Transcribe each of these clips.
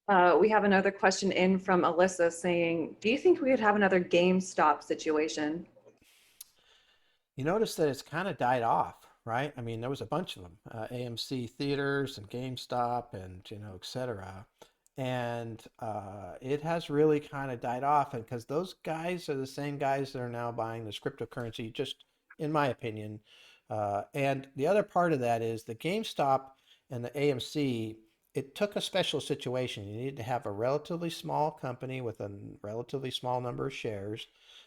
We have another question in from Alyssa saying, do you think we would have another GameStop situation? You notice that it's kind of died off, right? I mean, there was a bunch of them, AMC theaters and GameStop and et cetera. And it has really kind of died off, and because those guys are the same guys that are now buying this cryptocurrency, just in my opinion. And the other part of that is the GameStop and the AMC. It took a special situation. You needed to have a relatively small company with a relatively small number of shares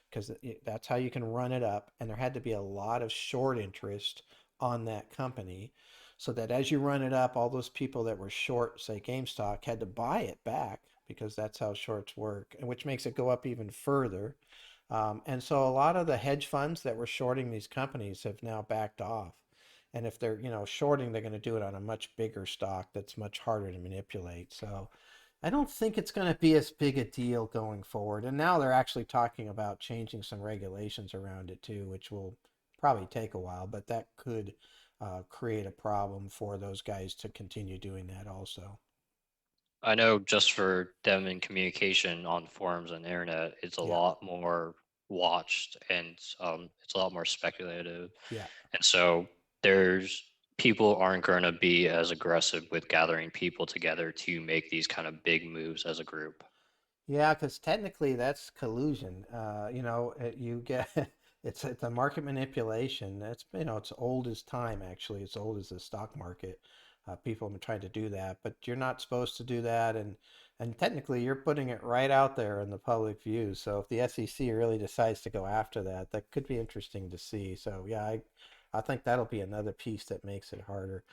because that's how you can run it up. And there had to be a lot of short interest on that company so that as you run it up, all those people that were short, say GameStop, had to buy it back because that's how shorts work, and which makes it go up even further. And so a lot of the hedge funds that were shorting these companies have now backed off. And if they're, shorting, they're going to do it on a much bigger stock that's much harder to manipulate. So I don't think it's going to be as big a deal going forward. And now they're actually talking about changing some regulations around it too, which will probably take a while, but that could create a problem for those guys to continue doing that also. I know just for them in communication on forums and internet, it's a Yeah, lot more watched and it's a lot more speculative. yeah. And so there's people aren't going to be as aggressive with gathering people together to make these kind of big moves as a group. Yeah, because technically that's collusion. You get it's a market manipulation. It's old as time actually. It's old as the stock market. People have been trying to do that, but you're not supposed to do that, and technically you're putting it right out there in the public view. So if the SEC really decides to go after that, that could be interesting to see. So yeah, I think that'll be another piece that makes it harder.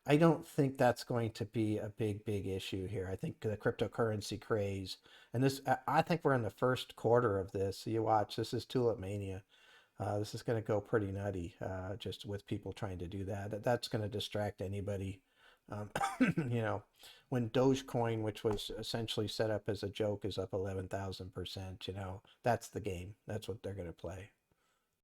I don't think that's going to be a big issue here. I think the cryptocurrency craze, and I think we're in the first quarter of this. So you watch, this is Tulip Mania. This is going to go pretty nutty, just with people trying to do that. That's going to distract anybody. Um, you know, when Dogecoin, which was essentially set up as a joke, is up 11,000%, that's the game. That's what they're going to play.